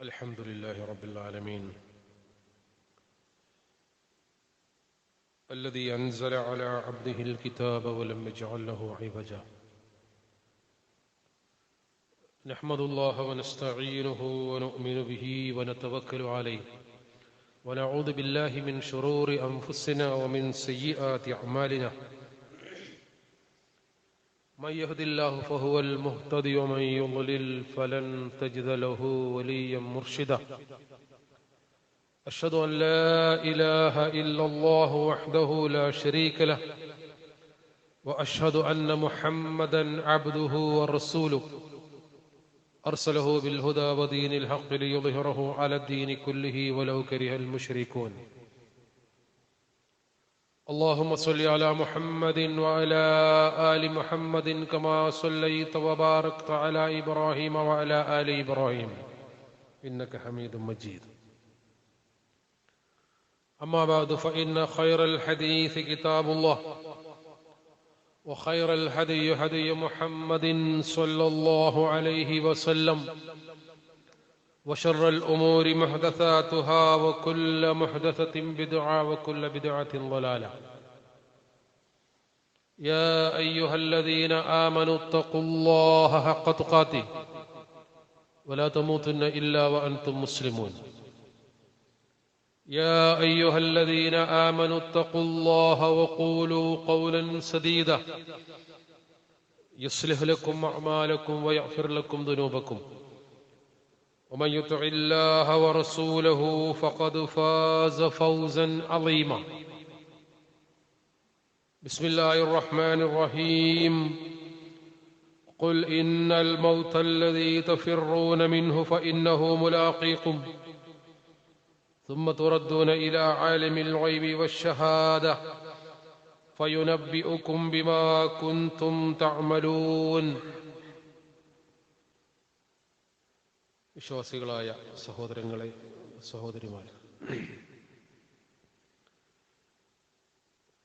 الحمد لله رب العالمين الذي أنزل على عبده الكتاب ولم يجعل له عوجا نحمد الله ونستعينه ونؤمن به ونتوكل عليه ونعوذ بالله من شرور أنفسنا ومن سيئات أعمالنا من يهد الله فهو المهتدي ومن يضلل فلن تجد له وليا مرشدا أشهد أن لا إله إلا الله وحده لا شريك له وأشهد أن محمدا عبده ورسوله أرسله بالهدى ودين الحق ليظهره على الدين كله ولو كره المشركون اللهم صل على محمد وعلى آل محمد كما صليت وباركت على إبراهيم وعلى آل إبراهيم إنك حميد مجيد أما بعد فإن خير الحديث كتاب الله وخير الهدي هدي محمد صلى الله عليه وسلم وشر الأمور محدثاتها وكل محدثة بدعة وكل بدعة ضلالة يا أيها الذين آمنوا اتقوا الله حق تقاته ولا تموتن إلا وأنتم مسلمون يا أيها الذين آمنوا اتقوا الله وقولوا قولا سديدا يصلح لكم أعمالكم ويغفر لكم ذنوبكم ومن يطع الله ورسوله فقد فاز فوزا عظيما بسم الله الرحمن الرحيم قل إن الموت الذي تفرون منه فإنه ملاقيكم ثم تردون إلى عالم الغيب والشهادة فينبئكم بما كنتم تعملون വിശ്വാസികളായ സഹോദരങ്ങളെ സഹോദരിമാരെ,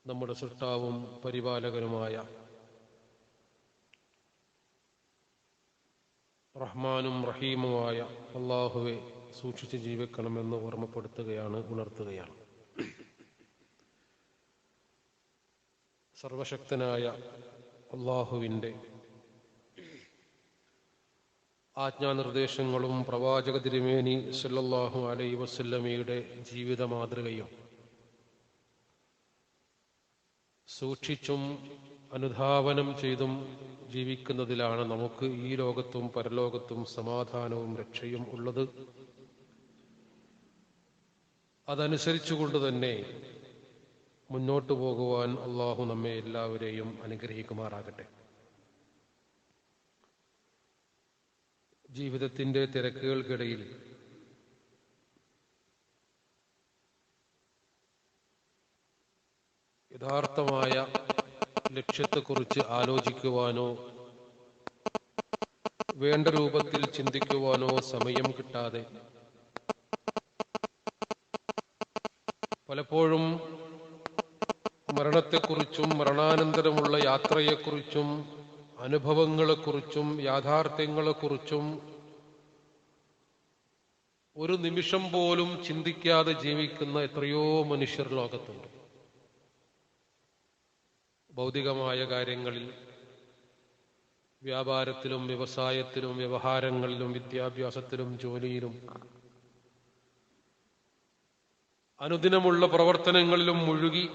നമ്മുടെ സൃഷ്ടാവും പരിപാലകനുമായ റഹ്മാനും റഹീമുമായ അല്ലാഹുവെ സൂക്ഷിച്ച് ജീവിക്കണമെന്ന് ഓർമ്മപ്പെടുത്തുകയാണ്, ഉണർത്തുകയാണ്. സർവശക്തനായ അല്ലാഹുവിൻ്റെ ആജ്ഞാനിർദ്ദേശങ്ങളും പ്രവാചക തിരുമേനി സല്ലല്ലാഹു അലൈഹി വസല്ലമയുടെ ജീവിത മാതൃകയും സൂക്ഷിച്ചും അനുധാവനം ചെയ്തും ജീവിക്കുന്നതിലാണ് നമുക്ക് ഈ ലോകത്തും പരലോകത്തും സമാധാനവും രക്ഷയും ഉള്ളത്. അതനുസരിച്ചുകൊണ്ട് തന്നെ മുന്നോട്ടു പോകുവാൻ അള്ളാഹു നമ്മെ എല്ലാവരെയും അനുഗ്രഹിക്കുമാറാകട്ടെ. ജീവിതത്തിൻ്റെ തിരക്കുകൾക്കിടയിൽ യഥാർത്ഥമായ ലക്ഷ്യത്തെക്കുറിച്ച് ആലോചിക്കുവാനോ വേണ്ട രൂപത്തിൽ ചിന്തിക്കുവാനോ സമയം കിട്ടാതെ പലപ്പോഴും മരണത്തെക്കുറിച്ചും മരണാനന്തരമുള്ള യാത്രയെക്കുറിച്ചും അനുഭവങ്ങളെക്കുറിച്ചും യാഥാർത്ഥ്യങ്ങളെക്കുറിച്ചും ഒരു നിമിഷം പോലും ചിന്തിക്കാതെ ജീവിക്കുന്ന എത്രയോ മനുഷ്യർ ലോകത്തുണ്ട്. ഭൗതികമായ കാര്യങ്ങളിൽ, വ്യാപാരത്തിലും വ്യവസായത്തിലും വ്യവഹാരങ്ങളിലും വിദ്യാഭ്യാസത്തിലും ജോലിയിലും അനുദിനമുള്ള പ്രവർത്തനങ്ങളിലും മുഴുകി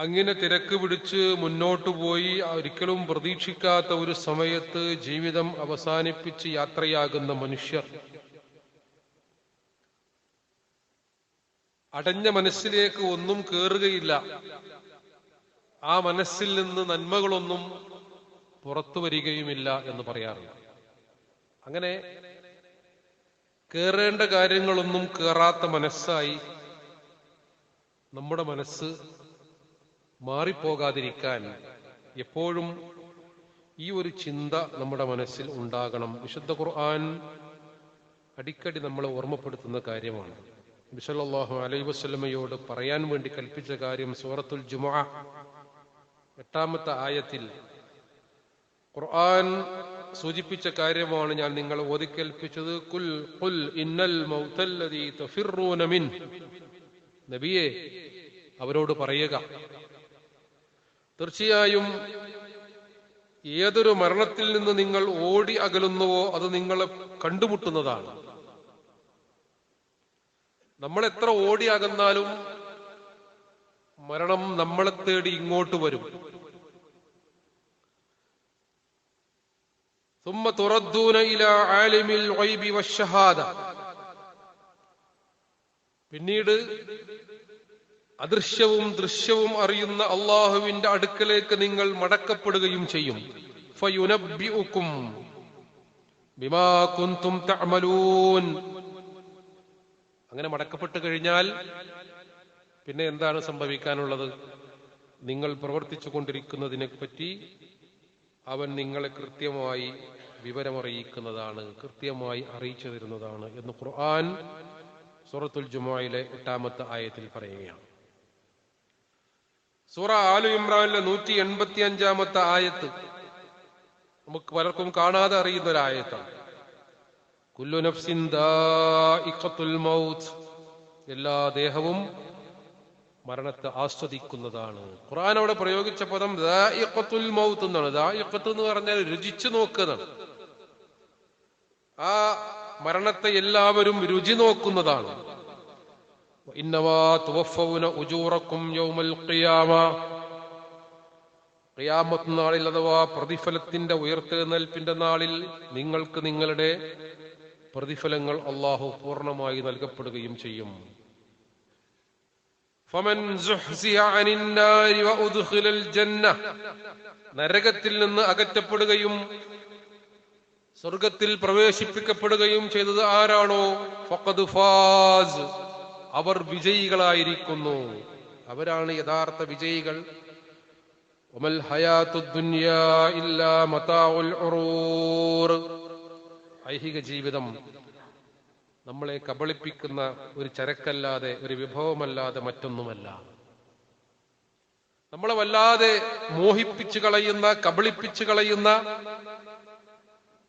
അങ്ങനെ തിരക്ക് പിടിച്ച് മുന്നോട്ടു പോയി ഒരിക്കലും പ്രതീക്ഷിക്കാത്ത ഒരു സമയത്ത് ജീവിതം അവസാനിപ്പിച്ച് യാത്രയാകുന്ന മനുഷ്യർ അടഞ്ഞ മനസ്സിലേക്ക് ഒന്നും കേറുകയില്ല. ആ മനസ്സിൽ നിന്ന് നന്മകളൊന്നും പുറത്തു വരികയുമില്ല എന്ന് പറയാറുണ്ട്. അങ്ങനെ കേറേണ്ട കാര്യങ്ങളൊന്നും കേറാത്ത മനസ്സായി നമ്മുടെ മനസ്സ് മാറിപ്പോകാതിരിക്കാൻ എപ്പോഴും ഈ ഒരു ചിന്ത നമ്മുടെ മനസ്സിൽ ഉണ്ടാകണം. വിശുദ്ധ ഖുർആൻ അടിക്കടി നമ്മളെ ഓർമ്മപ്പെടുത്തുന്ന കാര്യമാണ്. നബി സല്ലല്ലാഹു അലൈഹി വസല്ലമയോട് പറയാൻ വേണ്ടി കൽപ്പിച്ച കാര്യം സൂറത്തുൽ ജുമുഅ 8-ാമത്തെ ആയത്തിൽ ഖുർആൻ സൂചിപ്പിച്ച കാര്യമാണ് ഞാൻ നിങ്ങളെ ഓതിക്കേൽപ്പിച്ചത്. ഖുൽ ഇന്നൽ മൗതല്ലദീ തഫിറൂന മിൻ. നബിയെ, അവരോട് പറയുക, തീർച്ചയായും ഏതൊരു മരണത്തിൽ നിന്ന് നിങ്ങൾ ഓടി അകലുന്നുവോ അത് നിങ്ങളെ കണ്ടുമുട്ടുന്നതാണ്. നമ്മൾ എത്ര ഓടി അകന്നാലും മരണം നമ്മളെ തേടി ഇങ്ങോട്ട് വരും. ثم تردون إلى عالم الغيب والشهادة. പിന്നീട് അദൃശ്യവും ദൃശ്യവും അറിയുന്ന അള്ളാഹുവിന്റെ അടുക്കലേക്ക് നിങ്ങൾ മടക്കപ്പെടുകയും ചെയ്യും. ഫയുനബ്ബിഉകും ബിമാ കുൻതും തഅമലൂൻ. അങ്ങനെ മടക്കപ്പെട്ടു കഴിഞ്ഞാൽ പിന്നെ എന്താണ് സംഭവിക്കാനുള്ളത്? നിങ്ങൾ പ്രവർത്തിച്ചു കൊണ്ടിരിക്കുന്നതിനെ പറ്റി അവൻ നിങ്ങളെ കൃത്യമായി വിവരമറിയിക്കുന്നതാണ്, കൃത്യമായി അറിയിച്ചു തരുന്നതാണ് എന്ന് ഖുർആൻ സൂറത്തുൽ ജുമുഅയിലെ 8-ാമത്തെ ആയത്തിൽ പറയുകയാണ്. സൂറ ആലു ഇമ്രാനിലെ 185-ാമത്തെ ആയത്ത് നമുക്ക് പലർക്കും കാണാതെ അറിയുന്ന ഒരു ആയത്താണ്. കുല്ലു നഫ്സിൻ ദാഇഖത്തുൽ മൗത്ത്. എല്ലാ ദേഹവും മരണത്തെ ആസ്വദിക്കുന്നതാണ്. ഖുർആൻ അവിടെ പ്രയോഗിച്ച പദം ദാഇഖത്തുൽ മൗത്ത് എന്നാണ്. ദാഇഖത്ത് എന്ന് പറഞ്ഞാൽ രുചിച്ചു നോക്കുന്നതാണ്. ആ മരണത്തെ എല്ലാവരും രുചി നോക്കുന്നതാണ്. ഇന്നമാ തുവഫൗന ഉജൂറക്കും യൗമൽ ഖിയാമ. ഖിയാമത്ത് നാളിൽ അഥവാ പ്രതിഫലത്തിന്റെ ഉയർത്തെഴുന്നേൽപ്പിന്റെ നാളിൽ നിങ്ങൾക്ക് നിങ്ങളുടെ പ്രതിഫലങ്ങൾ അല്ലാഹു പൂർണ്ണമായി നൽകപ്പെടുകയും ചെയ്യും. ഫമൻ സുഹ്സിഹ അനിൻ നാരി വഉദ്ഖിലൽ ജന്ന. നരകത്തിൽ നിന്ന് അകറ്റപ്പെടുകയും സ്വർഗത്തിൽ പ്രവേശിപ്പിക്കപ്പെടുകയും ചെയ്തത് ആരാണോ ഫഖദ് ഫാസ്, അവർ വിജയികളായിരിക്കുന്നു. അവരാണ് യഥാർത്ഥ വിജയികൾ. വമൽ ഹയാത്തുദ് ദുനിയാ ഇല്ലാ മതാഉൽ ഉറൂർ. ഐഹിക ജീവിതം നമ്മളെ കബളിപ്പിക്കുന്ന ഒരു ചരക്കല്ലാതെ, ഒരു വിഭവമല്ലാതെ മറ്റൊന്നുമല്ല. നമ്മളെ വല്ലാതെ മോഹിപ്പിച്ചു കളയുന്ന, കബളിപ്പിച്ചു കളയുന്ന,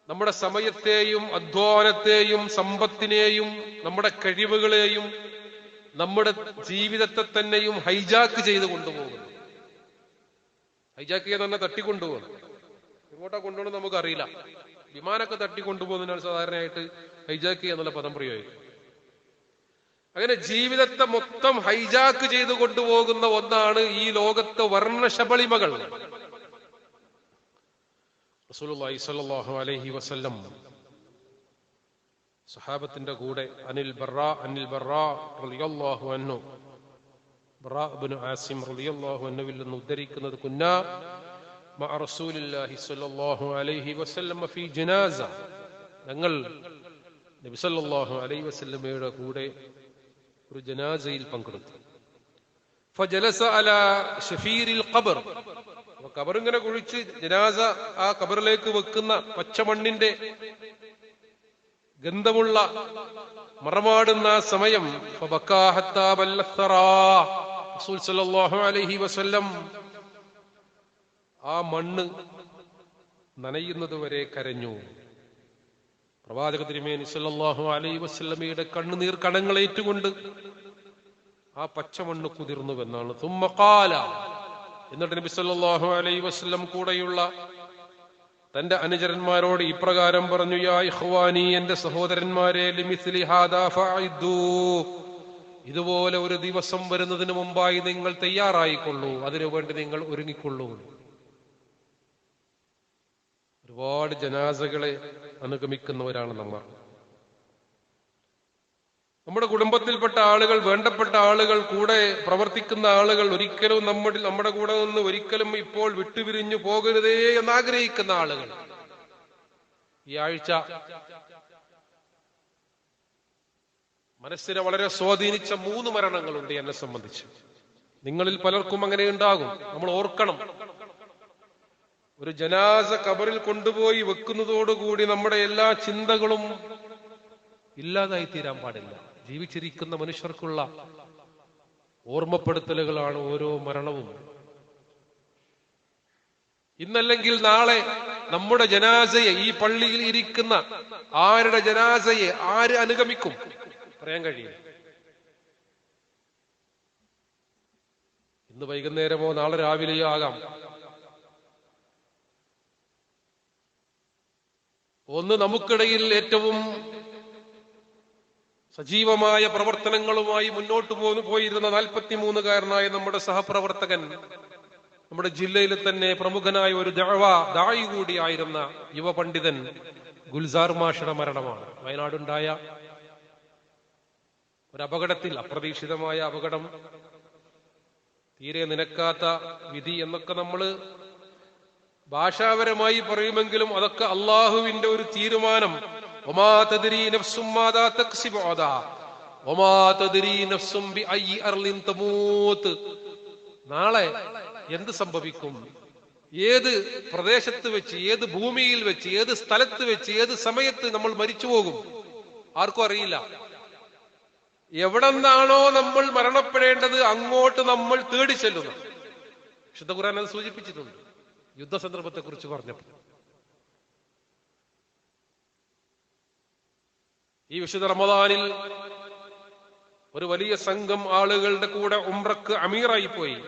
നമ്മുടെ സമയത്തെയും അധ്വാനത്തെയും സമ്പത്തിനെയും നമ്മുടെ കഴിവുകളെയും നമ്മുടെ ജീവിതത്തെ തന്നെയും ഹൈജാക്ക് ചെയ്ത് കൊണ്ടുപോകുന്നു. ഹൈജാക്ക് ചെയ്യാൻ തന്നെ തട്ടിക്കൊണ്ടുപോകണം. എങ്ങോട്ടാ കൊണ്ടുപോകണം നമുക്കറിയില്ല. വിമാനമൊക്കെ തട്ടിക്കൊണ്ടുപോകുന്നതിനാണ് സാധാരണയായിട്ട് ഹൈജാക്ക് എന്നുള്ള പദം പ്രയോഗിക്കും. അങ്ങനെ ജീവിതത്തെ മൊത്തം ഹൈജാക്ക് ചെയ്ത് കൊണ്ടുപോകുന്ന ഒന്നാണ് ഈ ലോകത്തെ വർണ്ണശബളിമകൾ. റസൂലുള്ളാഹി സ്വല്ലല്ലാഹു അലൈഹി വസല്ലം സഹാബത്തിന്റെ കൂടെ അനിൽ ബറാ റളിയല്ലാഹു അൻഹു, ബറാ ഇബ്നു ആസിം റളിയല്ലാഹു അൻഹുവിൽ നിന്ന് ഉദ്ധരിക്കുന്നത്, കുന്നാ മഅ റസൂലില്ലാഹി സ്വല്ലല്ലാഹു അലൈഹി വസല്ലം ഫീ ജനാസ. ഞങ്ങൾ നബി സല്ലല്ലാഹു അലൈഹി വസല്ലമയുടെ കൂടെ ഒരു ജനാസയിൽ പങ്കെടുത്തു. ഫജലസ അലാ ശഫീരിൽ ഖബർ. ഖബർ ഇങ്ങനെ കുഴിച്ച് ജനാസ ആ ഖബറിലേക്ക് വെക്കുന്ന പച്ചമണ്ണിന്റെ ഗന്ധമുള്ള മറമാടുന്ന സമയം ഫബക്കാ ഹത്താ ബല്ലത്തറാ. റസൂൽ സല്ലല്ലാഹു അലൈഹി വസല്ലം ആ മണ്ണ് നനയുന്നത് വരെ കരഞ്ഞു. പ്രവാചക തിരുമേനി സല്ലല്ലാഹു അലൈഹി വസല്ലമയുടെ കണ്ണുനീർ കണങ്ങളേറ്റുകൊണ്ട് ആ പച്ചമണ്ണ് കുതിർന്നുവെന്നാണ്. തുമ്മ ഖാല. എന്നിട്ട് നബി സല്ലല്ലാഹു അലൈഹി വസല്ലം കൂടെയുള്ള തന്റെ അനുചരന്മാരോട് ഇപ്രകാരം പറഞ്ഞു, യാ ഇഖ്വാനി, എന്റെ സഹോദരന്മാരെ, ലിമിസ്ലി ഹാദാ ഫഅഇദ്ദൂ. ഇതുപോലെ ഒരു ദിവസം വരുന്നതിന് മുമ്പായി നിങ്ങൾ തയ്യാറായിക്കൊള്ളൂ, അതിനുവേണ്ടി നിങ്ങൾ ഒരുങ്ങിക്കൊള്ളൂ. ഒരുപാട് ജനാസകളെ അനുഗമിക്കുന്നവരാണ് നമ്മൾ. നമ്മുടെ കുടുംബത്തിൽപ്പെട്ട ആളുകൾ, വേണ്ടപ്പെട്ട ആളുകൾ, കൂടെ പ്രവർത്തിക്കുന്ന ആളുകൾ ഒരിക്കലും നമ്മുടെ കൂടെ നിന്ന് ഒരിക്കലും ഇപ്പോൾ വിട്ടുപിരിഞ്ഞു പോകരുതേ എന്നാഗ്രഹിക്കുന്ന ആളുകൾ. ഈ ആഴ്ച മനസ്സിനെ വളരെ സ്വാധീനിച്ച 3 മരണങ്ങളുണ്ട് എന്നെ സംബന്ധിച്ച്. നിങ്ങളിൽ പലർക്കും അങ്ങനെ ഉണ്ടാകും. നമ്മൾ ഓർക്കണം, ഒരു ജനാസ ഖബറിൽ കൊണ്ടുപോയി വെക്കുന്നതോടുകൂടി നമ്മുടെ എല്ലാ ചിന്തകളും ഇല്ലാതായി തീരാൻ പാടില്ല. ജീവിച്ചിരിക്കുന്ന മനുഷ്യർക്കുള്ള ഓർമ്മപ്പെടുത്തലുകളാണ് ഓരോ മരണവും. ഇന്നല്ലെങ്കിൽ നാളെ നമ്മുടെ ജനാസയെ, ഈ പള്ളിയിൽ ഇരിക്കുന്ന ആരുടെ ജനാസയെ ആര് അനുഗമിക്കും? പറയാൻ കഴിയില്ല. ഇന്ന് വൈകുന്നേരമോ നാളെ രാവിലെയോ ആകാം. ഒന്ന്, നമുക്കിടയിൽ ഏറ്റവും സജീവമായ പ്രവർത്തനങ്ങളുമായി മുന്നോട്ട് പോയിരുന്ന 43-കാരനായ നമ്മുടെ സഹപ്രവർത്തകൻ, നമ്മുടെ ജില്ലയിൽ തന്നെ പ്രമുഖനായ ഒരു ദായി കൂടിയായിരുന്ന യുവ പണ്ഡിതൻ ഗുൽസാർ മാഷയുടെ മരണമാണ്. വയനാടുണ്ടായ ഒരു അപകടത്തിൽ, അപ്രതീക്ഷിതമായ അപകടം, തീരെ നിനക്കാത്ത വിധി എന്നൊക്കെ നമ്മൾ ഭാഷാപരമായി പറയുമെങ്കിലും അതൊക്കെ അള്ളാഹുവിന്റെ ഒരു തീരുമാനം. വമാ തദ്രീ നഫ്സും മാദാ തക്സിബു ഗദാ വമാ തദ്രീ നഫ്സും ബിഅയ്യി അർളിൻ തമൂത്ത്. നാളെ എന്ത് സംഭവിക്കും, ഏത് പ്രദേശത്ത് വെച്ച്, ഏത് ഭൂമിയിൽ വെച്ച്, ഏത് സ്ഥലത്ത് വെച്ച്, ഏത് സമയത്ത് നമ്മൾ മരിച്ചു പോകും, ആർക്കും അറിയില്ല. എവിടെന്നാണോ നമ്മൾ മരണപ്പെടേണ്ടത് അങ്ങോട്ട് നമ്മൾ തേടി ചെല്ലുന്നു. വിശുദ്ധ ഖുർആൻ അത് സൂചിപ്പിച്ചിട്ടുണ്ട് യുദ്ധസന്ദർഭത്തെ കുറിച്ച് പറഞ്ഞപ്പോൾ. ഈ വിശുദ്ധ റമദാനിൽ ഒരു വലിയ സംഘം ആളുകളുടെ കൂടെ ഉംറക്ക് അമീറായി പോയി.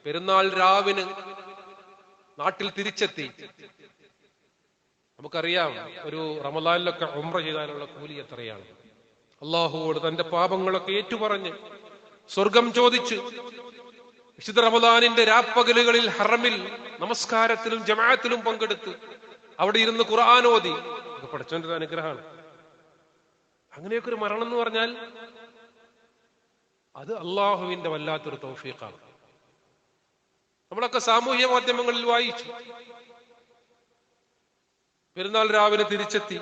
പെരുന്നാൾ രാവിന് നാട്ടിൽ തിരിച്ചെത്തി. നമുക്കറിയാം ഒരു റമദാനിലൊക്കെ ഉംറ ചെയ്താലുള്ള കൂലി എത്രയാണ്. അള്ളാഹുവോട് തന്റെ പാപങ്ങളൊക്കെ ഏറ്റുപറഞ്ഞ് സ്വർഗം ചോദിച്ച് വിശുദ്ധ റമദാനിന്റെ രാപ്പകലുകളിൽ ഹറമിൽ നമസ്കാരത്തിലും ജമാഅത്തിലും പങ്കെടുത്ത് അവിടെ ഇരുന്ന് ഖുർആൻ ഓതി. പടച്ചവന്റെ അനുഗ്രഹമാണ്. അങ്ങനെയൊക്കെ ഒരു മരണം എന്ന് പറഞ്ഞാൽ അത് അള്ളാഹുവിന്റെ വല്ലാത്തൊരു തൗഫീഖാണ്. നമ്മളൊക്കെ സാമൂഹ്യ മാധ്യമങ്ങളിൽ വായിച്ചു. പെരുന്നാൾ രാവിലെ തിരിച്ചെത്തി.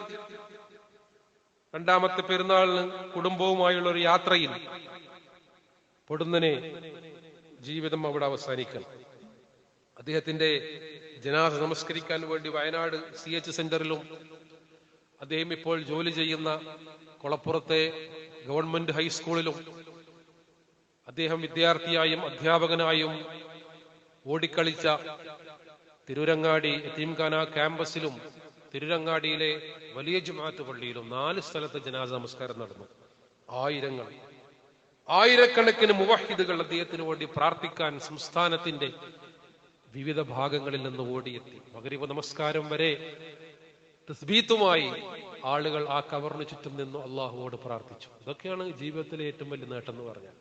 രണ്ടാമത്തെ പെരുന്നാളിന് കുടുംബവുമായുള്ള ഒരു യാത്രയിൽ പൊടുന്നനെ ജീവിതം അവിടെ അവസാനിക്കണം. അദ്ദേഹത്തിന്റെ ജനാസ നമസ്കരിക്കാൻ വേണ്ടി വയനാട് CH സെന്ററിലും അദ്ദേഹം ഇപ്പോൾ ജോലി ചെയ്യുന്ന കൊളപ്പുറത്തെ ഗവൺമെന്റ് ഹൈസ്കൂളിലും അദ്ദേഹം വിദ്യാർത്ഥിയായും അധ്യാപകനായും ഓടിക്കളിച്ച തിരൂരങ്ങാടി യതീംഖാന ക്യാമ്പസിലും തിരൂരങ്ങാടിയിലെ വലിയ ജുമാഅത്ത് പള്ളിയിലും 4 സ്ഥലത്ത് ജനാസ നമസ്കാരം നടന്നു. ആയിരക്കണക്കിന് മുവഹിദുകൾ അദ്ദേഹത്തിന് വേണ്ടി പ്രാർത്ഥിക്കാൻ സംസ്ഥാനത്തിന്റെ വിവിധ ഭാഗങ്ങളിൽ നിന്ന് ഓടിയെത്തി. മഗ്രിബ് നമസ്കാരം വരെ തസ്ബീത്തുമായി ആളുകൾ ആ കവറിന് ചുറ്റും നിന്ന് അള്ളാഹുവോട് പ്രാർത്ഥിച്ചു. ഇതൊക്കെയാണ് ജീവിതത്തിലെ ഏറ്റവും വലിയ നേട്ടം എന്ന് പറഞ്ഞാൽ.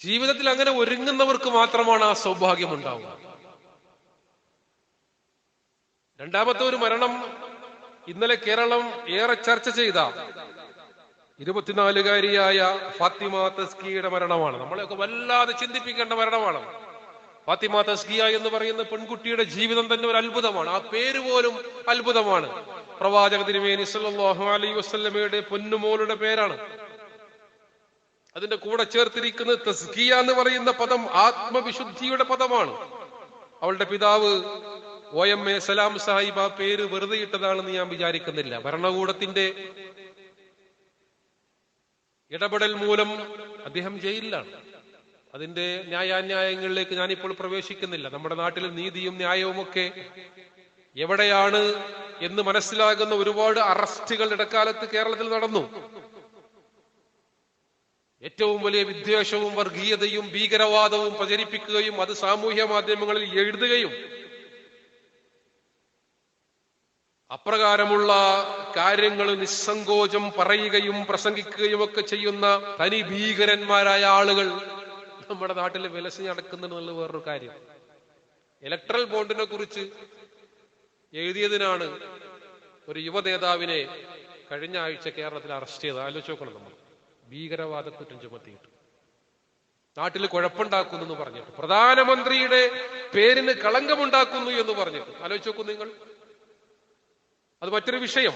ജീവിതത്തിൽ അങ്ങനെ ഒരുങ്ങുന്നവർക്ക് മാത്രമാണ് ആ സൗഭാഗ്യം ഉണ്ടാവുക. രണ്ടാമത്തെ ഒരു മരണം ഇന്നലെ കേരളം ഏറെ ചർച്ച ചെയ്ത 24-കാരിയായ ഫാത്തിമ തസ്കിയയുടെ മരണമാണ്. നമ്മളെയൊക്കെ വല്ലാതെ ചിന്തിപ്പിക്കേണ്ട മരണമാണ്. ഫാത്തിമ തസ്കിയ എന്ന് പറയുന്ന പെൺകുട്ടിയുടെ ജീവിതം തന്നെ ഒരു അത്ഭുതമാണ്. ആ പേര് പോലും അത്ഭുതമാണ്. പ്രവാചക തിരുമേനി സല്ലല്ലാഹു അലൈഹി വസല്ലമയുടെ പൊന്നുമോളുടെ പേരാണ്. അതിന്റെ കൂടെ ചേർത്തിരിക്കുന്നത് തസ്കിയ എന്ന് പറയുന്ന പദം ആത്മവിശുദ്ധിയുടെ പദമാണ്. അവളുടെ പിതാവ് OMA സലാം സാഹിബ് ആ പേര് വെറുതെ ഇട്ടതാണെന്ന് ഞാൻ വിചാരിക്കുന്നില്ല. ഭരണകൂടത്തിന്റെ ഇടപെടൽ മൂലം അദ്ദേഹം ജയിലിലാണ്. അതിന്റെ ന്യായാന്യായങ്ങളിലേക്ക് ഞാനിപ്പോൾ പ്രവേശിക്കുന്നില്ല. നമ്മുടെ നാട്ടിൽ നീതിയും ന്യായവും ഒക്കെ എവിടെയാണ് എന്ന് മനസ്സിലാകുന്ന ഒരുപാട് അറസ്റ്റുകൾ ഇടക്കാലത്ത് കേരളത്തിൽ നടന്നു. ഏറ്റവും വലിയ വിദ്വേഷവും വർഗീയതയും ഭീകരവാദവും പ്രചരിപ്പിക്കുകയും അത് സാമൂഹ്യ മാധ്യമങ്ങളിൽ എഴുതുകയും അപ്രകാരമുള്ള കാര്യങ്ങൾ നിസ്സങ്കോചം പറയുകയും പ്രസംഗിക്കുകയും ഒക്കെ ചെയ്യുന്ന തനി ഭീകരന്മാരായ ആളുകൾ നമ്മുടെ നാട്ടിൽ വിലസി നടക്കുന്നുള്ള വേറൊരു കാര്യം. ഇലക്ട്രൽ ബോണ്ടിനെ കുറിച്ച് എഴുതിയതിനാണ് ഒരു യുവ നേതാവിനെ കഴിഞ്ഞ ആഴ്ച കേരളത്തിൽ അറസ്റ്റ് ചെയ്ത്. ആലോചിച്ച് നോക്കണം. നമ്മൾ ഭീകരവാദ കുറ്റം ചുമത്തിയിട്ട് നാട്ടിൽ കുഴപ്പമുണ്ടാക്കുന്നു എന്ന് പറഞ്ഞിട്ട്, പ്രധാനമന്ത്രിയുടെ പേരിന് കളങ്കമുണ്ടാക്കുന്നു എന്ന് പറഞ്ഞിട്ട്. ആലോചിച്ച് നോക്കൂ നിങ്ങൾ. അത് മറ്റൊരു വിഷയം.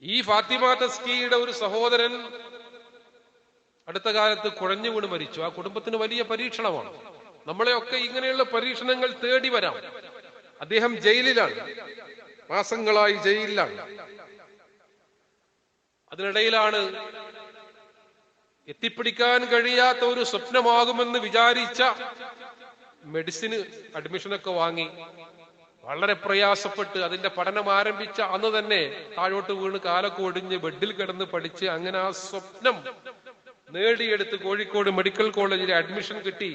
ഈ ഫാത്തിമ തസ്കിയുടെ ഒരു സഹോദരൻ അടുത്ത കാലത്ത് കുഴഞ്ഞു വീണ് മരിച്ചു. ആ കുടുംബത്തിന് വലിയ പരീക്ഷണമാണ്. നമ്മളെയൊക്കെ ഇങ്ങനെയുള്ള പരീക്ഷണങ്ങൾ തേടി വരാം. അദ്ദേഹം ജയിലിലാണ്, മാസങ്ങളായി ജയിലിലാണ്. അതിനിടയിലാണ് എത്തിപ്പിടിക്കാൻ കഴിയാത്ത ഒരു സ്വപ്നമാകുമെന്ന് വിചാരിച്ച മെഡിസിന് അഡ്മിഷനൊക്കെ വാങ്ങി വളരെ പ്രയാസപ്പെട്ട് അതിന്റെ പഠനം ആരംഭിച്ച അന്ന് തന്നെ താഴോട്ട് വീണ് കാലൊക്കെ ഒടിഞ്ഞ് ബെഡിൽ കിടന്ന് പഠിച്ച് അങ്ങനെ ആ സ്വപ്നം നേടിയെടുത്ത് കോഴിക്കോട് മെഡിക്കൽ കോളേജിൽ അഡ്മിഷൻ കിട്ടി.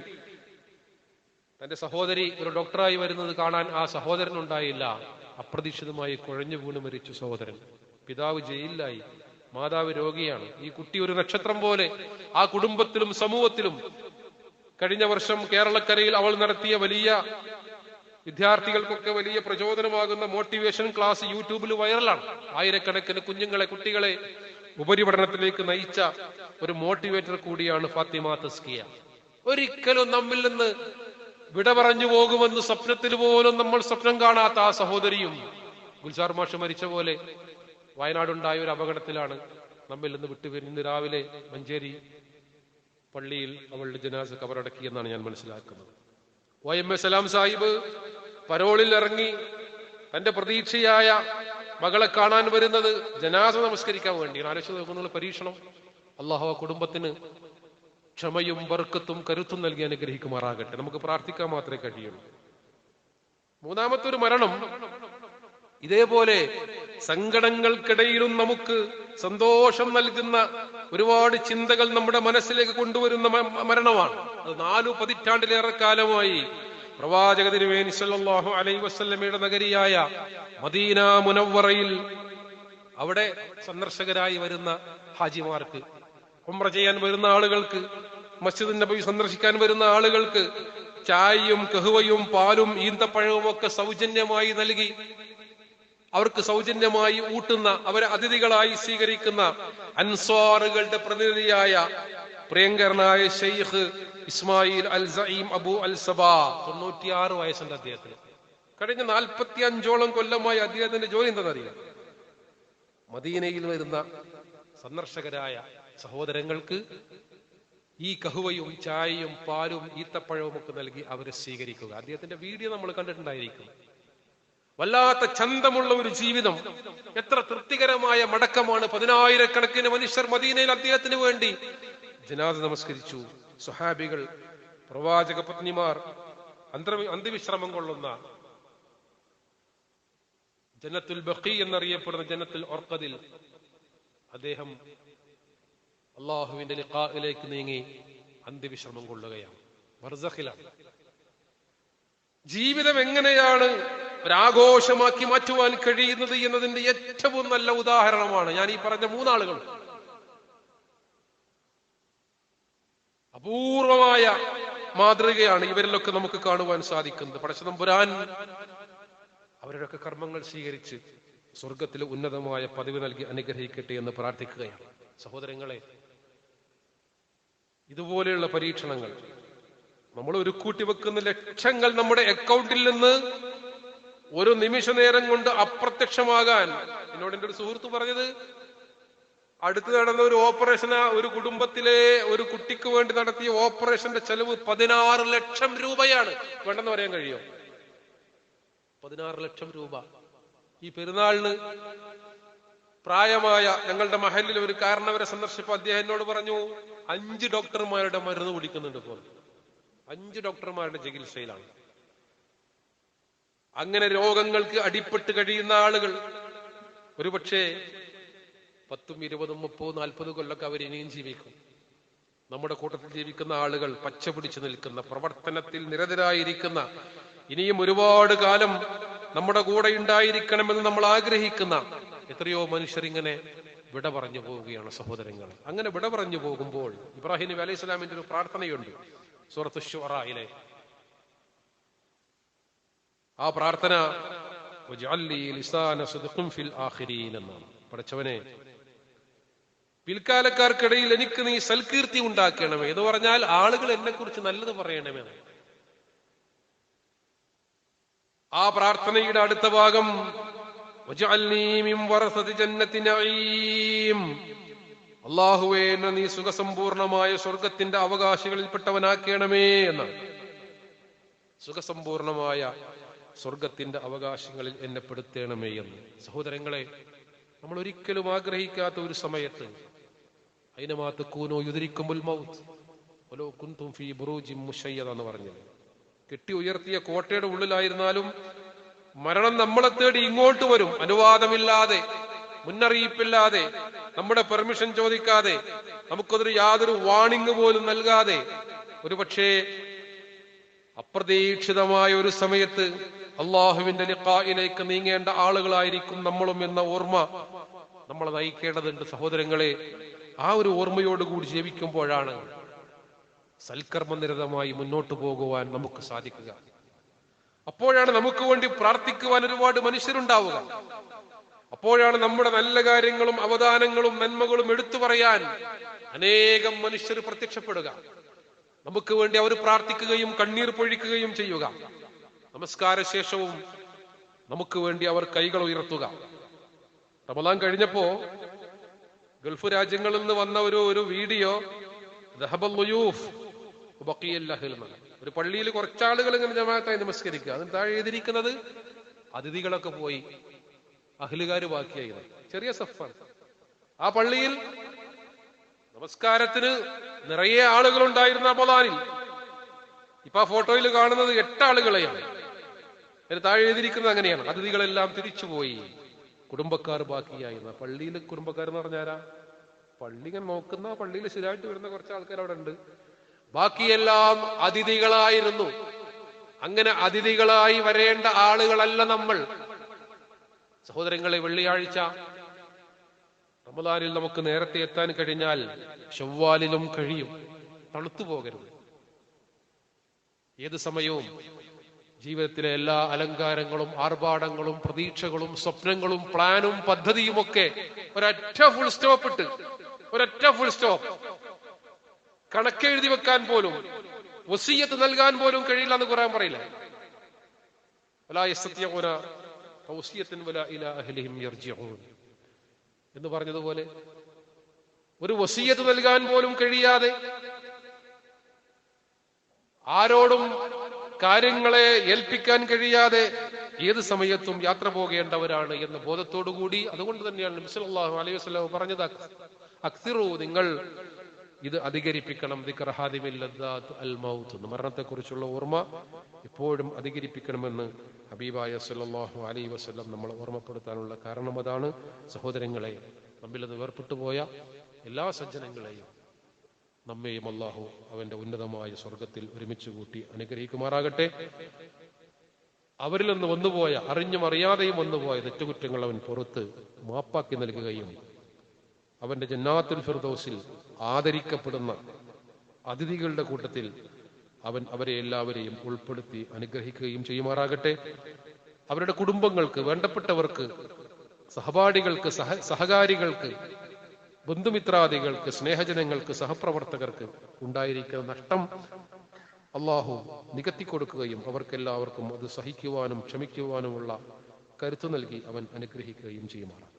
തന്റെ സഹോദരി ഒരു ഡോക്ടറായി വരുന്നത് കാണാൻ ആ സഹോദരൻ ഉണ്ടായില്ല. അപ്രതീക്ഷിതമായി കുഴഞ്ഞു വീണ് മരിച്ചു സഹോദരൻ. പിതാവ് ജയിലിലായി, മാതാവ് രോഗിയാണ്. ഈ കുട്ടി ഒരു നക്ഷത്രം പോലെ ആ കുടുംബത്തിലും സമൂഹത്തിലും. കഴിഞ്ഞ വർഷം കേരളക്കരയിൽ അവൾ നടത്തിയ വലിയ വിദ്യാർത്ഥികൾക്കൊക്കെ വലിയ പ്രചോദനമാകുന്ന മോട്ടിവേഷൻ ക്ലാസ് യൂട്യൂബിൽ വൈറലാണ്. ആയിരക്കണക്കിന് കുട്ടികളെ ഉപരിപഠനത്തിലേക്ക് നയിച്ച ഒരു മോട്ടിവേറ്റർ കൂടിയാണ് ഫാത്തിമ തസ്കിയ. ഒരിക്കലും നമ്മിൽ നിന്ന് വിട പറഞ്ഞു പോകുമെന്ന് സ്വപ്നത്തിൽ പോലും നമ്മൾ സ്വപ്നം കാണാത്ത ആ സഹോദരിയും ഗുൽസാർ മാഷ് മരിച്ച പോലെ വയനാടുണ്ടായ ഒരു അപകടത്തിലാണ് നമ്മിൽ നിന്ന് വിട്ടുപിരിഞ്ഞ് രാവിലെ മഞ്ചേരി പള്ളിയിൽ അവളുടെ ജനാസ കബറടക്കിയെന്നാണ് ഞാൻ മനസ്സിലാക്കുന്നത്. YM സലാം സാഹിബ് പരോളിൽ ഇറങ്ങി തന്റെ പ്രതീക്ഷയായ മകളെ കാണാൻ വരുന്നത് ജനാസ നമസ്കരിക്കാൻ വേണ്ടിയാണ്. ആലോചിച്ച് നോക്കുന്ന പരീക്ഷണം. അള്ളാഹു ആ കുടുംബത്തിന് ക്ഷമയും ബർക്കത്തും കരുത്തും നൽകി അനുഗ്രഹിക്കുമാറാകട്ടെ. നമുക്ക് പ്രാർത്ഥിക്കാൻ മാത്രമേ കഴിയുള്ളൂ. മൂന്നാമത്തെ ഒരു മരണം ഇതേപോലെ സങ്കടങ്ങൾക്കിടയിലും നമുക്ക് സന്തോഷം നൽകുന്ന ഒരുപാട് ചിന്തകൾ നമ്മുടെ മനസ്സിലേക്ക് കൊണ്ടുവരുന്ന മരണമാണ്. അത് 4 പതിറ്റാണ്ടിലേറെ കാലമായി പ്രവാചക തിരുമേനി സല്ലല്ലാഹു അലൈഹി വസല്ലമയുടെ നഗരിയായ മദീന മുനവ്വറയിൽ അവിടെ സന്ദർശകരായി വരുന്ന ഹാജിമാർക്ക്, ഉംറ ചെയ്യാൻ വരുന്ന ആളുകൾക്ക്, മസ്ജിദ് നബവി സന്ദർശിക്കാൻ വരുന്ന ആളുകൾക്ക് ചായയും കഹ്വയും പാലും ഈന്തപ്പഴവും ഒക്കെ സൗജന്യമായി നൽകി അവർക്ക് സൗജന്യമായി ഊട്ടുന്ന, അവരെ അതിഥികളായി സ്വീകരിക്കുന്ന അൻസ്വാറുകളുടെ പ്രതിനിധിയായ പ്രിയങ്കരനായ ഷെയ്ഖ് ഇസ്മായിൽ അൽ സഈം അബു അൽ സബാ. 96 വയസ്സുണ്ട് അദ്ദേഹത്തിന്. കഴിഞ്ഞ 45ഓളം കൊല്ലമായി അദ്ദേഹത്തിന്റെ ജോലി എന്താണെന്നറിയാം. മദീനയിൽ വരുന്ന സന്ദർശകരായ സഹോദരങ്ങൾക്ക് ഈ കഹുവയും ചായയും പാലും ഈത്തപ്പഴവും ഒക്കെ നൽകി അവരെ സ്വീകരിക്കുക. അദ്ദേഹത്തിന്റെ വീഡിയോ നമ്മൾ കണ്ടിട്ടുണ്ടായിരിക്കും. വല്ലാത്ത ചന്തമുള്ള ഒരു ജീവിതം. എത്ര തൃപ്തികരമായ മടക്കമാണ്. 10,000-കണക്കിന് മനുഷ്യർ മദീനയിൽ അദ്ദേഹത്തിന് വേണ്ടി ജനാസ നമസ്കരിച്ചു. സ്വഹാബികൾ, പ്രവാചക പത്നിമാർ, അന്ത്യവിശ്രമം കൊള്ളുന്ന ജന്നത്തുൽ ബഖി എന്നറിയപ്പെടുന്ന ജന്നത്തുൽ ഉർഖദിൽ അദ്ദേഹം അള്ളാഹുവിന്റെ ലിഖാഇലേക്ക് നീങ്ങി അന്ത്യവിശ്രമം കൊള്ളുകയാണ്. ബർസഖിലാണ്. ജീവിതം എങ്ങനെയാണ് ഒരാഘോഷമാക്കി മാറ്റുവാൻ കഴിയുന്നത് എന്നതിന്റെ ഏറ്റവും നല്ല ഉദാഹരണമാണ് ഞാൻ ഈ പറഞ്ഞ 3 ആളുകൾ. അപൂർവമായ മാതൃകയാണ് ഇവരിലൊക്കെ നമുക്ക് കാണുവാൻ സാധിക്കുന്നത്. പടച്ചതമ്പുരാൻ അവരുടെയൊക്കെ കർമ്മങ്ങൾ സ്വീകരിച്ച് സ്വർഗത്തിലെ ഉന്നതമായ പദവി നൽകി അനുഗ്രഹിക്കട്ടെ എന്ന് പ്രാർത്ഥിക്കുകയാണ്. സഹോദരങ്ങളെ, ഇതുപോലെയുള്ള പരീക്ഷണങ്ങൾ നമ്മൾ ഒരു കൂട്ടി വെക്കുന്ന ലക്ഷങ്ങൾ നമ്മുടെ അക്കൗണ്ടിൽ നിന്ന് ഒരു നിമിഷ നേരം കൊണ്ട് അപ്രത്യക്ഷമാകാൻ. എന്നോട് എൻ്റെ ഒരു സുഹൃത്ത് പറഞ്ഞത്, അടുത്ത് നടന്ന ഒരു ഓപ്പറേഷന് ഒരു കുടുംബത്തിലെ ഒരു കുട്ടിക്ക് വേണ്ടി നടത്തിയ ഓപ്പറേഷന്റെ ചെലവ് 16 ലക്ഷം രൂപയാണ്. വേണ്ടെന്ന് പറയാൻ കഴിയോ? 16 ലക്ഷം രൂപ. ഈ പെരുന്നാളിന് പ്രായമായ ഞങ്ങളുടെ മഹലിൽ ഒരു കാരണവരെ സന്ദർശിച്ചപ്പോൾ അദ്ദേഹം എന്നോട് പറഞ്ഞു, 5 ഡോക്ടർമാരുടെ മരുന്ന് കുടിക്കുന്നുണ്ട്. ഇപ്പോൾ 5 ഡോക്ടർമാരുടെ ചികിത്സയിലാണ്. അങ്ങനെ രോഗങ്ങൾക്ക് അടിപ്പെട്ട് കഴിയുന്ന ആളുകൾ ഒരുപക്ഷെ 10, 20, 30, 40 കൊല്ലൊക്കെ അവർ ഇനിയും ജീവിക്കും. നമ്മുടെ കൂട്ടത്തിൽ ജീവിക്കുന്ന ആളുകൾ, പച്ച പിടിച്ചു നിൽക്കുന്ന, പ്രവർത്തനത്തിൽ നിരതരായിരിക്കുന്ന, ഇനിയും ഒരുപാട് കാലം നമ്മുടെ കൂടെ ഉണ്ടായിരിക്കണമെന്ന് നമ്മൾ ആഗ്രഹിക്കുന്ന എത്രയോ മനുഷ്യർ ഇങ്ങനെ വിട പറഞ്ഞു പോവുകയാണ് സഹോദരങ്ങൾ. അങ്ങനെ വിട പറഞ്ഞു പോകുമ്പോൾ ഇബ്രാഹിം നബി അലൈഹി സ്വലാമിന്റെ ഒരു പ്രാർത്ഥനയുണ്ട് സൂറത്ത് ശുഅറയിലെ. ആ പ്രാർത്ഥന എന്നാണ്. പടച്ചവനെ, പിൽക്കാലക്കാർക്കിടയിൽ എനിക്ക് നീ സൽകീർത്തി ഉണ്ടാക്കണമേ എന്ന് പറഞ്ഞാൽ ആളുകൾ എന്നെ കുറിച്ച് നല്ലത് പറയണമേ. ആ പ്രാർത്ഥനയുടെ അടുത്ത ഭാഗം അല്ലാഹുവേ, എന്നെ നീ സുഖസമ്പൂർണമായ സ്വർഗത്തിന്റെ അവകാശികളിൽപ്പെട്ടവനാക്കണമേ എന്നാണ്. സുഖസമ്പൂർണമായ സ്വർഗത്തിന്റെ അവകാശങ്ങളിൽ എന്നെ പെടുത്തണമേ എന്ന്. സഹോദരങ്ങളെ, നമ്മൾ ഒരിക്കലും ആഗ്രഹിക്കാത്ത ഒരു സമയത്ത് ഐനമാ തകൂനൂ യുദ്രിക്കുമുൽ മൗത്ത് വലൗ കുൻതും ഫീ ബുറൂജിൻ മുശയ്യദ എന്ന് പറഞ്ഞത്. കെട്ടി ഉയർത്തിയ കോട്ടയുടെ ഉള്ളിലായിരുന്നാലും മരണം നമ്മളെ തേടി ഇങ്ങോട്ട് വരും. അനുവാദമില്ലാതെ, മുന്നറിയിപ്പില്ലാതെ, നമ്മുടെ പെർമിഷൻ ചോദിക്കാതെ, നമുക്കതൊരു യാതൊരു വാണിംഗ് പോലും നൽകാതെ, ഒരു പക്ഷേ അപ്രതീക്ഷിതമായ ഒരു സമയത്ത് അള്ളാഹുവിന്റെ ലിഖായിലേക്ക് നീങ്ങേണ്ട ആളുകളായിരിക്കും നമ്മളും എന്ന ഓർമ്മ നമ്മളെ നയിക്കേണ്ടതുണ്ട് സഹോദരങ്ങളെ. ആ ഒരു ഓർമ്മയോടുകൂടി ജീവിക്കുമ്പോഴാണ് സൽക്കർമ്മനിരതമായി മുന്നോട്ട് പോകുവാൻ നമുക്ക് സാധിക്കുക. അപ്പോഴാണ് നമുക്ക് വേണ്ടി പ്രാർത്ഥിക്കുവാൻ ഒരുപാട് മനുഷ്യരുണ്ടാവുക. അപ്പോഴാണ് നമ്മുടെ നല്ല കാര്യങ്ങളും അവദാനങ്ങളും നന്മകളും എടുത്തു പറയാൻ അനേകം മനുഷ്യർ പ്രത്യക്ഷപ്പെടുക. നമുക്ക് വേണ്ടി അവർ പ്രാർത്ഥിക്കുകയും കണ്ണീർ പൊഴിക്കുകയും ചെയ്യുക. നമസ്കാര ശേഷവും നമുക്ക് വേണ്ടി അവർ കൈകൾ ഉയർത്തുക. റമദാൻ കഴിഞ്ഞപ്പോ ഗൾഫ് രാജ്യങ്ങളിൽ നിന്ന് വന്ന ഒരു വീഡിയോ, ഒരു പള്ളിയിൽ കുറച്ചാളുകൾ ഇങ്ങനെ ജമാഅത്തായി നമസ്കരിക്കുക. അതിന് താഴെ എഴുതിയിരിക്കുന്നത് അതിഥികളൊക്കെ പോയി, അഹ്ലുകാര് ബാക്കിയായി. ചെറിയ സഫാണ്. ആ പള്ളിയിൽ നമസ്കാരത്തിന് നിറയെ ആളുകൾ ഉണ്ടായിരുന്ന റമദാനിൽ ഇപ്പൊ ആ ഫോട്ടോയിൽ കാണുന്നത് 8 ആളുകളെയാണ്. അതിന് താഴെ എഴുതിയിരിക്കുന്നത് അങ്ങനെയാണ്: അതിഥികളെല്ലാം തിരിച്ചുപോയി, കുടുംബക്കാർ ബാക്കിയായിരുന്ന. പള്ളിയിൽ കുടുംബക്കാർ എന്ന് പറഞ്ഞാരാ? പള്ളി ഇങ്ങനെ നോക്കുന്ന, പള്ളിയിൽ ശരിയായിട്ട് വരുന്ന കുറച്ച് ആൾക്കാർ അവിടെ ഉണ്ട്. ബാക്കിയെല്ലാം അതിഥികളായിരുന്നു. അങ്ങനെ അതിഥികളായി വരേണ്ട ആളുകളല്ല നമ്മൾ. സഹോദരങ്ങളെ, വെള്ളിയാഴ്ച റമദാനിൽ നമുക്ക് നേരത്തെ എത്താൻ കഴിഞ്ഞാൽ ശവ്വാലിലും കഴിയും. തണുത്തു പോകരുത്. ഏത് സമയവും ജീവിതത്തിലെ എല്ലാ അലങ്കാരങ്ങളും ആർഭാടങ്ങളും പ്രതീക്ഷകളും സ്വപ്നങ്ങളും പ്ലാനും പദ്ധതിയും ഒക്കെ ഒരൊറ്റ ഫുൾ സ്റ്റോപ്പ് ഇട്ട്, ഒരൊറ്റ ഫുൾ സ്റ്റോപ്പ്, കണക്കെഴുതി വെക്കാൻ പോലും, വസിയ്യത്ത് നൽകാൻ പോലും കഴിയില്ല എന്ന് ഖുർആൻ പറയില്ല. വലാ യസ്തതിഊന തൗസിയതൻ വലാ ഇലാ അഹ്ലിഹിം യർജിഊൻ എന്ന് പറഞ്ഞതുപോലെ ഒരു വസിയ്യത്ത് നൽകാൻ പോലും കഴിയാതെ, ആരോടും കാര്യങ്ങളെ ഏൽപ്പിക്കാൻ കഴിയാതെ ഏത് സമയത്തും യാത്ര പോകേണ്ടവരാണ് എന്ന ബോധത്തോടുകൂടി, അതുകൊണ്ട് തന്നെയാണ് നബി സല്ലല്ലാഹു അലൈഹി വസല്ലം പറഞ്ഞത്, അക്സിറു, നിങ്ങൾ ഇത് അധികരിപ്പിക്കണം, ദിക്ർ ഹാദിമിൽ ലദ്ദാത്ത് അൽ മൗത്ത്, മരണത്തെക്കുറിച്ചുള്ള ഓർമ്മ എപ്പോഴും അധികരിപ്പിക്കണമെന്ന് ഹബീബായ സല്ലല്ലാഹു അലൈഹി വസല്ലം നമ്മളെ ഓർമ്മപ്പെടുത്താനുള്ള കാരണം അതാണ്. സഹോദരങ്ങളെ, നമ്മിൽ നിന്ന് വേർപെട്ടു പോയ എല്ലാ സജ്ജനങ്ങളെയും നമ്മെയും അല്ലാഹു അവന്റെ ഉന്നതമായ സ്വർഗത്തിൽ ഒരുമിച്ച് കൂട്ടി അനുഗ്രഹിക്കുമാറാകട്ടെ. അവരിൽ നിന്ന് വന്നുപോയ, അറിഞ്ഞും അറിയാതെയും വന്നുപോയ തെറ്റുകുറ്റങ്ങൾ അവൻ പുറത്ത് മാപ്പാക്കി നൽകുകയും അവന്റെ ജന്നാത്തുൽ ഫിർദൗസിൽ ആദരിക്കപ്പെടുന്ന അതിഥികളുടെ കൂട്ടത്തിൽ അവൻ അവരെ എല്ലാവരെയും ഉൾപ്പെടുത്തി അനുഗ്രഹിക്കുകയും ചെയ്യുമാറാകട്ടെ. അവരുടെ കുടുംബങ്ങൾക്ക്, വേണ്ടപ്പെട്ടവർക്ക്, സഹപാഠികൾക്ക്, സഹകാരികൾക്ക്, ബന്ധുമിത്രാദികൾക്ക്, സ്നേഹജനങ്ങൾക്ക്, സഹപ്രവർത്തകർക്ക് ഉണ്ടായിരിക്കുന്ന നഷ്ടം അള്ളാഹു നികത്തിക്കൊടുക്കുകയും അവർക്കെല്ലാവർക്കും അത് സഹിക്കുവാനും ക്ഷമിക്കുവാനുമുള്ള കരുത്തു നൽകി അവൻ അനുഗ്രഹിക്കുകയും ചെയ്യുമാറാണ്.